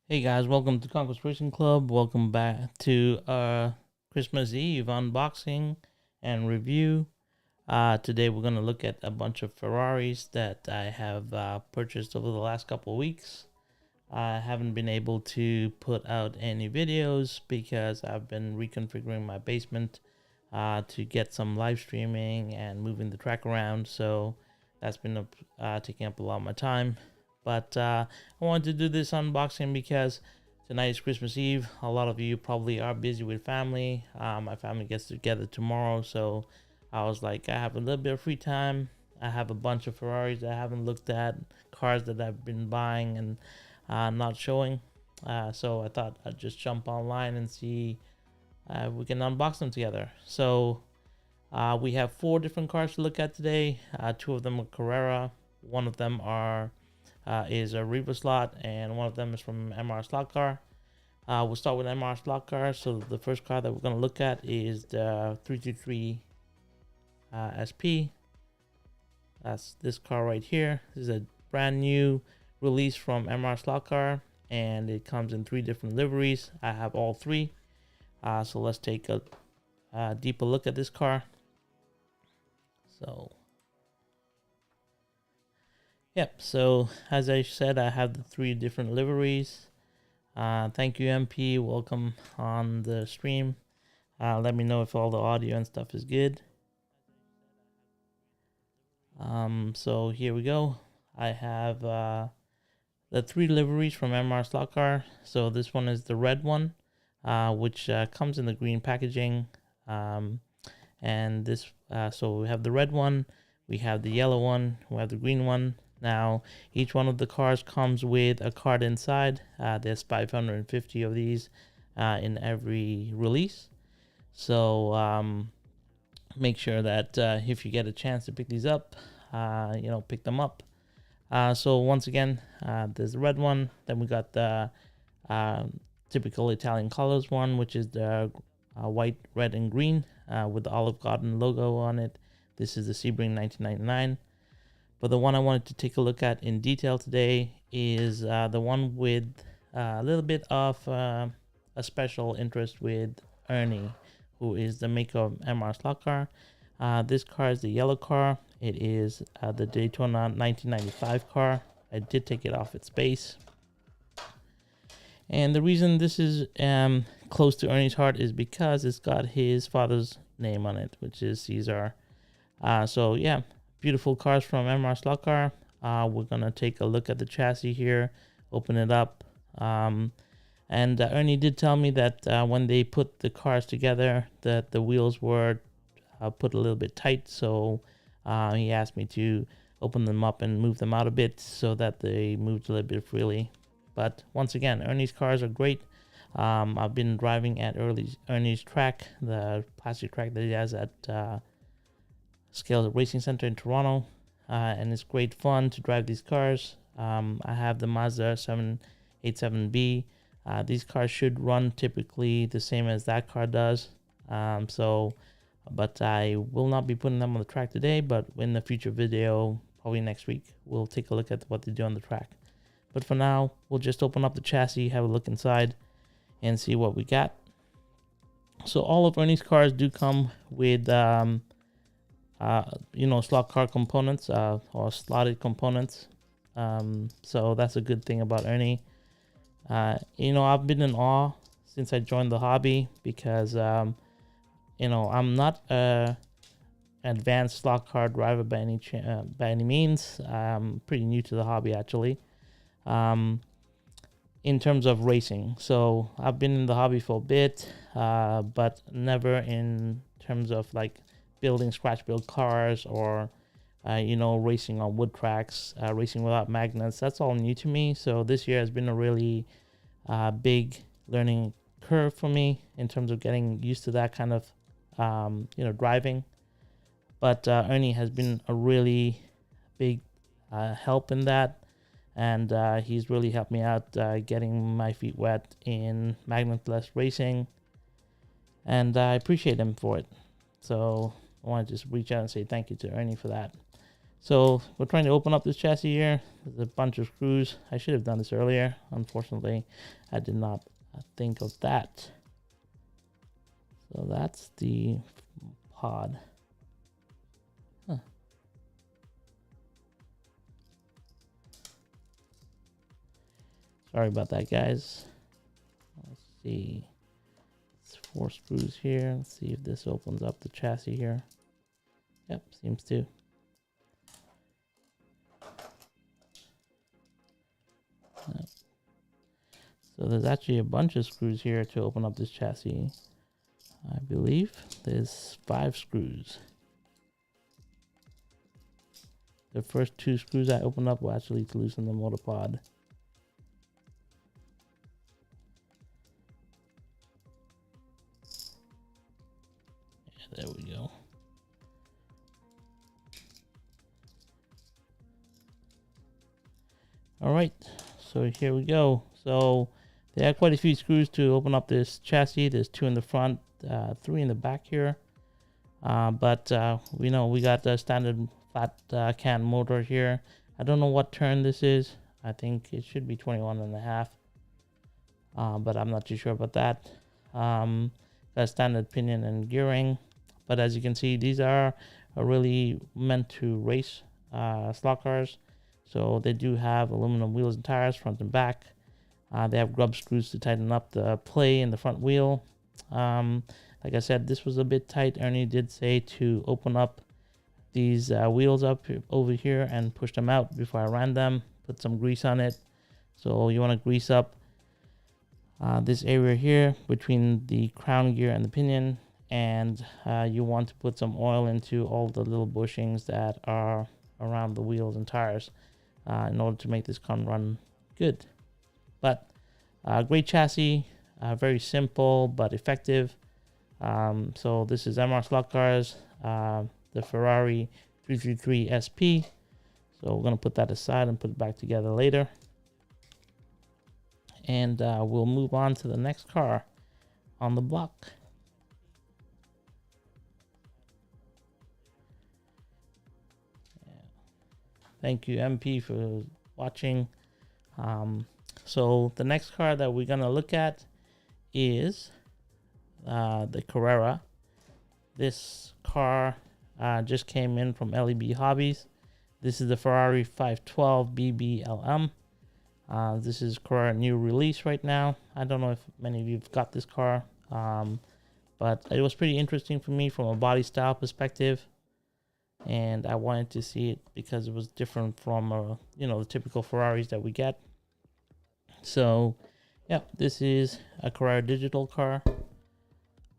Hey guys, welcome to Conquest Racing Club. Welcome back to Christmas Eve unboxing and review. Today we're going to look at a bunch of Ferraris that I have purchased over the last couple of weeks. I haven't been able to put out any videos because I've been reconfiguring my basement to get some live streaming and moving the track around. So that's been taking up a lot of my time. But I wanted to do this unboxing because tonight is Christmas Eve. A lot of you probably are busy with family. My family gets together tomorrow, so I was like, I have a little bit of free time. I have a bunch of Ferraris that I haven't looked at, cars that I've been buying and not showing. So I thought I'd just jump online and see if we can unbox them together. So we have 4 different cars to look at today. 2 of them are Carrera. One of them is a Revoslot, and one of them is from MR Slot Car. We'll start with MR Slot Car. So the first car that we're going to look at is the 323 SP. That's this car right here. This is a brand new release from MR Slot Car, and it comes in 3 different liveries. I have all 3. So let's take a deeper look at this car. Yep, so as I said, I have the 3 different liveries. Thank you, MP. Welcome on the stream. Let me know if all the audio and stuff is good. So here we go. I have the 3 liveries from MR Slot Car. So this one is the red one, which comes in the green packaging. And this, so we have the red one, we have the yellow one, we have the green one. Now, each one of the cars comes with a card inside. There's 550 of these in every release. So make sure that if you get a chance to pick these up, pick them up. So once again, there's the red one. Then we got the typical Italian colors one, which is the white, red, and green with the Olive Garden logo on it. This is the Sebring 1999. But the one I wanted to take a look at in detail today is the one with a little bit of a special interest with Ernie, who is the maker of MR Slot Car. This car is the yellow car. It is the Daytona 1995 car. I did take it off its base. And the reason this is close to Ernie's heart is because it's got his father's name on it, which is Caesar. So yeah. Beautiful cars from MR Slot Car. We're going to take a look at the chassis here, open it up. And Ernie did tell me that when they put the cars together, that the wheels were put a little bit tight. So he asked me to open them up and move them out a bit so that they moved a little bit freely. But once again, Ernie's cars are great. I've been driving at Ernie's track, the plastic track that he has at Scales Racing Center in Toronto, and it's great fun to drive these cars. I have the Mazda 787B. These cars should run typically the same as that car does. But I will not be putting them on the track today, but in the future video, probably next week, we'll take a look at what they do on the track. But for now, we'll just open up the chassis, have a look inside, and see what we got. So all of Ernie's cars do come with slot car components or slotted components. So that's a good thing about Ernie. I've been in awe since I joined the hobby because, I'm not an advanced slot car driver by any means. I'm pretty new to the hobby actually. In terms of racing, so I've been in the hobby for a bit, but never in terms of like building scratch build cars or racing on wood tracks, racing without magnets. That's all new to me. So this year has been a really big learning curve for me in terms of getting used to that kind of driving. But Ernie has been a really big help in that. and he's really helped me out getting my feet wet in magnetless racing, and I appreciate him for it. So I want to just reach out and say thank you to Ernie for that. So we're trying to open up this chassis here. There's a bunch of screws. I should have done this earlier. Unfortunately, I did not think of that. So that's the pod. Huh. Sorry about that, guys. Let's see. It's 4 screws here. Let's see if this opens up the chassis here. Yep, seems to. Yep. So there's actually a bunch of screws here to open up this chassis. I believe there's 5 screws. The first 2 screws I opened up were actually to loosen the motor pod. Yeah, there we go. All right, so here we go. So there are quite a few screws to open up this chassis. There's 2 in the front, 3 in the back here. But we know we got the standard flat can motor here. I don't know what turn this is. I think it should be 21.5. But I'm not too sure about that. Got standard pinion and gearing. But as you can see, these are really meant to race slot cars. So they do have aluminum wheels and tires, front and back. They have grub screws to tighten up the play in the front wheel. Like I said, this was a bit tight. Ernie did say to open up these wheels up over here and push them out before I ran them. Put some grease on it. So you want to grease up this area here between the crown gear and the pinion. And you want to put some oil into all the little bushings that are around the wheels and tires in order to make this car run good. But great chassis, very simple but effective. So this is MR Slot Cars, the Ferrari 333 SP. So we're going to put that aside and put it back together later. And we'll move on to the next car on the block. Thank you, MP, for watching. So the next car that we're going to look at is the Carrera. This car just came in from LEB Hobbies. This is the Ferrari 512 BBLM. This is Carrera new release right now. I don't know if many of you have got this car, but it was pretty interesting for me from a body style perspective. And I wanted to see it because it was different from, the typical Ferraris that we get. So, yeah, this is a Carrera Digital car.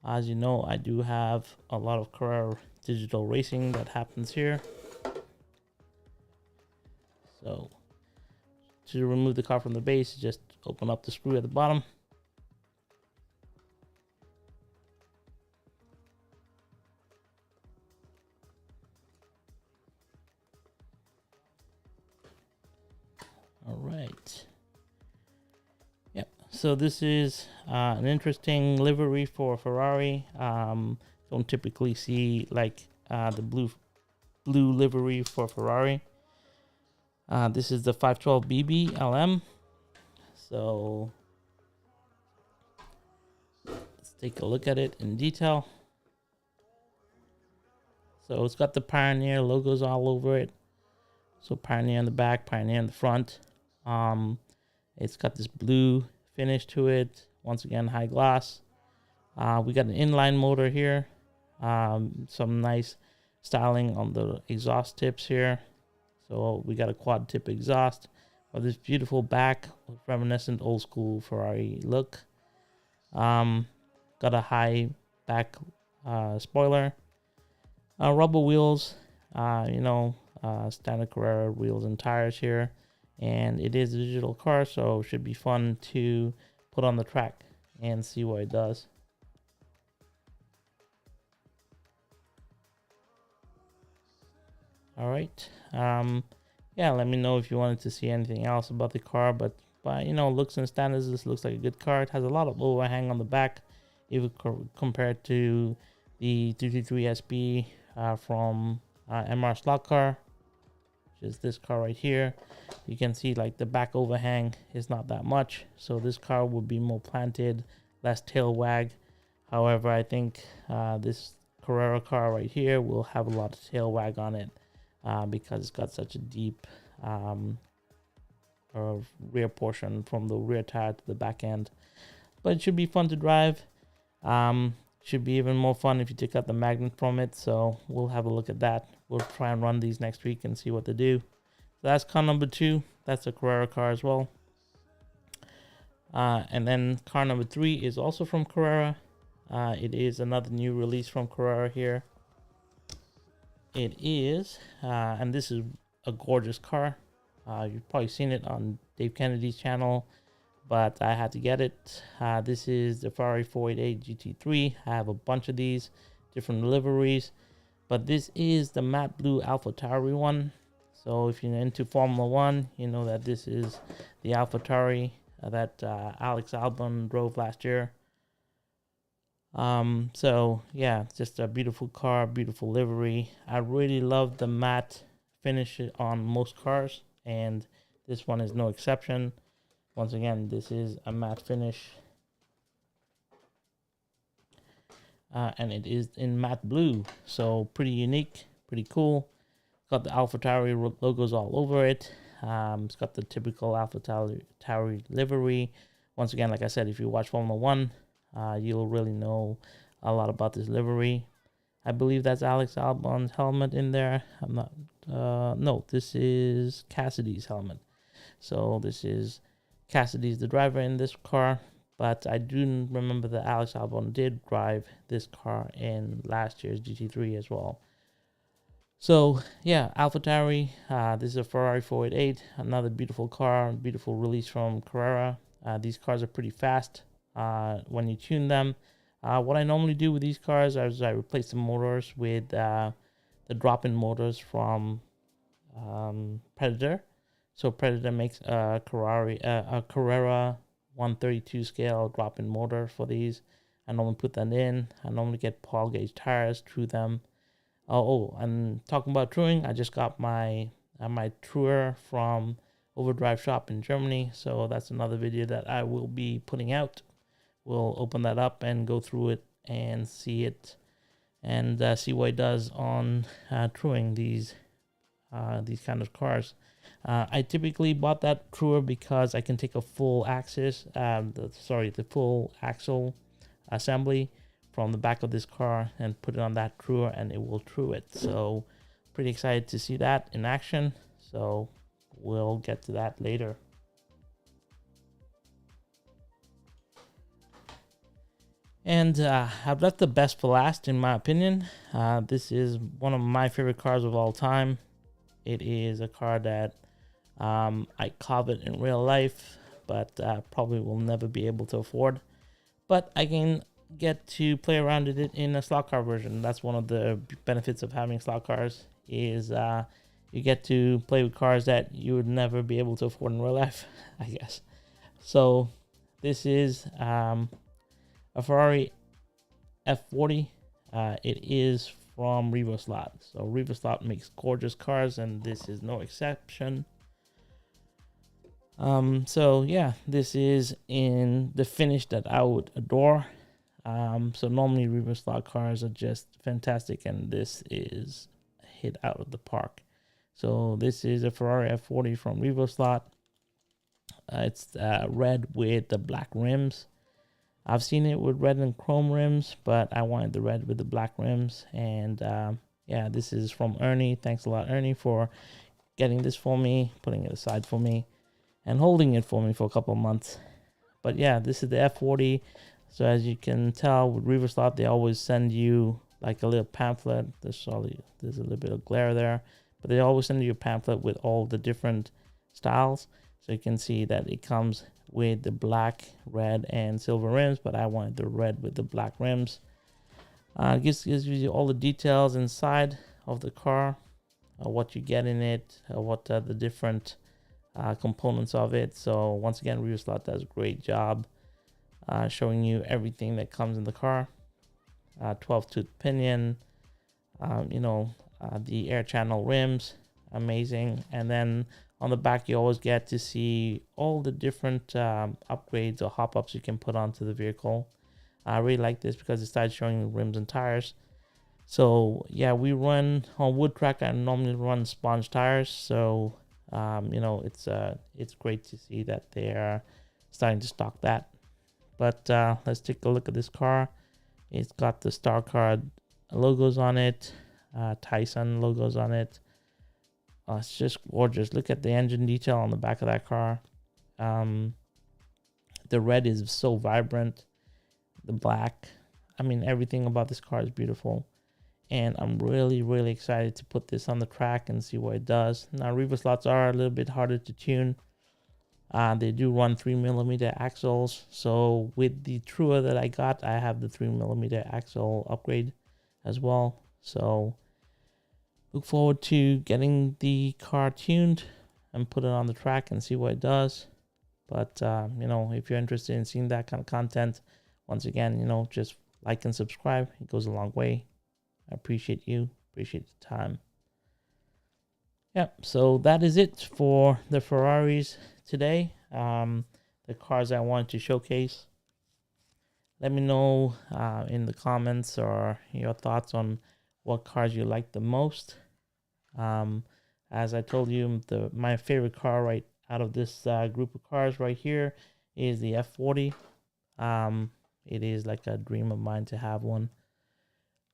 As you know, I do have a lot of Carrera Digital racing that happens here. So, to remove the car from the base, just open up the screw at the bottom. All right. Yep. So this is an interesting livery for Ferrari. Don't typically see like the blue livery for Ferrari. This is the 512 BBLM. So let's take a look at it in detail. So it's got the Pioneer logos all over it. So Pioneer in the back, Pioneer in the front. It's got this blue finish to it. Once again, high gloss. We got an inline motor here. Some nice styling on the exhaust tips here. So we got a quad tip exhaust with this beautiful back, reminiscent old school Ferrari look. Got a high back spoiler. Rubber wheels, standard Carrera wheels and tires here. And it is a digital car, so it should be fun to put on the track and see what it does. All right. yeah, let me know if you wanted to see anything else about the car. But by looks and standards, this looks like a good car. It has a lot of overhang on the back if you compare it to the 223 SB from MR Slot Car, which is this car right here. You can see like the back overhang is not that much, so this car would be more planted, less tail wag. However, I think this Carrera car right here will have a lot of tail wag on it because it's got such a deep rear portion from the rear tire to the back end. But it should be fun to drive. Should be even more fun if you take out the magnet from it. So we'll have a look at that. We'll try and run these next week and see what they do. So that's car number 2. That's a Carrera car as well. And then car number 3 is also from Carrera. It is another new release from Carrera here. It is, and this is a gorgeous car. You've probably seen it on Dave Kennedy's channel, but I had to get it. This is the Ferrari 488 GT3. I have a bunch of these, different liveries, but this is the matte blue AlphaTauri one. So if you're into Formula One, you know that this is the AlphaTauri that Alex Albon drove last year. So yeah, just a beautiful car, beautiful livery. I really love the matte finish on most cars, and this one is no exception. Once again, this is a matte finish, and it is in matte blue, so pretty unique, pretty cool. Got the AlphaTauri logos all over it. It's got the typical AlphaTauri livery. Once again, like I said, if you watch Formula One, you'll really know a lot about this livery. I believe that's Alex Albon's helmet in there. I'm not. No, this is Cassidy's helmet. So this is Cassidy's the driver in this car. But I do remember that Alex Albon did drive this car in last year's GT3 as well. So yeah, AlphaTauri. This is a Ferrari 488. Another beautiful car, beautiful release from Carrera. These cars are pretty fast when you tune them. What I normally do with these cars is I replace the motors with the drop-in motors from Predator. So Predator makes a Carrera 132 scale drop-in motor for these. I normally put that in. I normally get Paul gauge tires, true them. And talking about truing, I just got my truer from Overdrive Shop in Germany. So that's another video that I will be putting out. We'll open that up and go through it and see it, and see what it does on truing these kind of cars. I typically bought that truer because I can take a full the full axle assembly from the back of this car and put it on that truer, and it will true it. So pretty excited to see that in action. So we'll get to that later. And I've left the best for last, in my opinion. This is one of my favorite cars of all time. It is a car that I covet in real life, but probably will never be able to afford. But I can get to play around with it in a slot car version. That's one of the benefits of having slot cars, is you get to play with cars that you would never be able to afford in real life, I guess. So this is a Ferrari F40. It is from Revoslot. So Revoslot makes gorgeous cars, and this is no exception. So yeah, this is in the finish that I would adore. So normally Revoslot cars are just fantastic, and this is a hit out of the park. So this is a Ferrari F40 from Revoslot. It's red with the black rims. I've seen it with red and chrome rims, but I wanted the red with the black rims. And yeah, this is from Ernie. Thanks a lot, Ernie, for getting this for me, putting it aside for me, and holding it for me for a couple of months. But yeah, this is the F40. So as you can tell, with Revoslot, they always send you like a little pamphlet. There's a little bit of glare there, but they always send you a pamphlet with all the different styles. So you can see that it comes with the black, red, and silver rims, but I wanted the red with the black rims. Gives you all the details inside of the car. what you get in it, what are the different components of it. So once again, Revoslot does a great job showing you everything that comes in the car. 12 tooth pinion, the air channel rims, amazing. And then on the back, you always get to see all the different upgrades or hop-ups you can put onto the vehicle. I really like this because it started showing rims and tires. So yeah, we run on wood track. I normally run sponge tires. So it's great to see that they are starting to stock that. But let's take a look at this car. It's got the Star Card logos on it, Tyson logos on it. It's just gorgeous. Look at the engine detail on the back of that car. The red is so vibrant. The black. I mean, everything about this car is beautiful. And I'm really, really excited to put this on the track and see what it does. Now, Revoslots are a little bit harder to tune. They do run 3mm axles. So with the Trua that I got, I have the 3mm axle upgrade as well. So look forward to getting the car tuned and put it on the track and see what it does. But, if you're interested in seeing that kind of content, once again, just like and subscribe. It goes a long way. I appreciate you. Appreciate the time. Yep, so that is it for the Ferraris today. The cars I wanted to showcase. Let me know in the comments or your thoughts on what cars you like the most. As I told you, my favorite car right out of this group of cars right here is the F40. It is like a dream of mine to have one.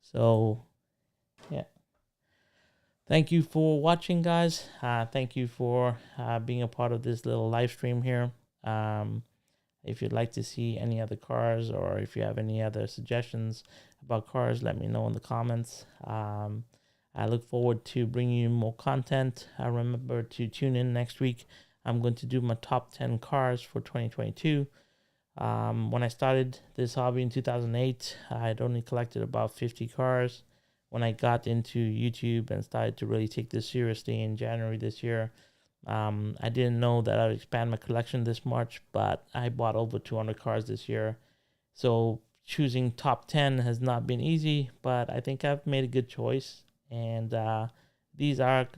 So, yeah. Thank you for watching, guys. Thank you for being a part of this little live stream here. If you'd like to see any other cars or if you have any other suggestions about cars, let me know in the comments. I look forward to bringing you more content. Remember to tune in next week. I'm going to do my top 10 cars for 2022. When I started this hobby in 2008, I had only collected about 50 cars. When I got into YouTube and started to really take this seriously in January this year, I didn't know that I'd expand my collection this much, but I bought over 200 cars this year. So choosing top 10 has not been easy, but I think I've made a good choice. And these are,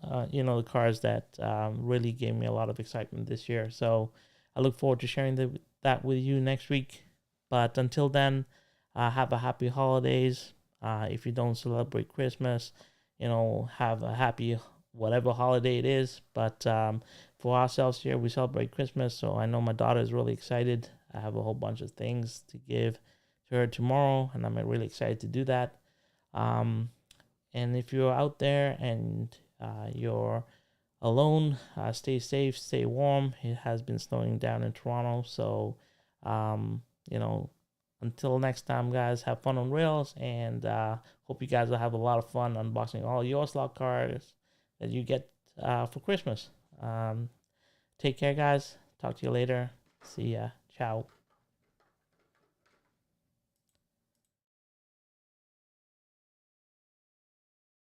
the cars that really gave me a lot of excitement this year. So I look forward to sharing that with you next week. But until then, have a happy holidays. If you don't celebrate Christmas, have a happy whatever holiday it is. But for ourselves here, we celebrate Christmas. So I know my daughter is really excited. I have a whole bunch of things to give to her tomorrow, and I'm really excited to do that. And if you're out there and you're alone, stay safe, stay warm. It has been snowing down in Toronto. So, until next time, guys, have fun on rails, and hope you guys will have a lot of fun unboxing all your slot cars that you get for Christmas. Take care, guys. Talk to you later. See ya. Ciao.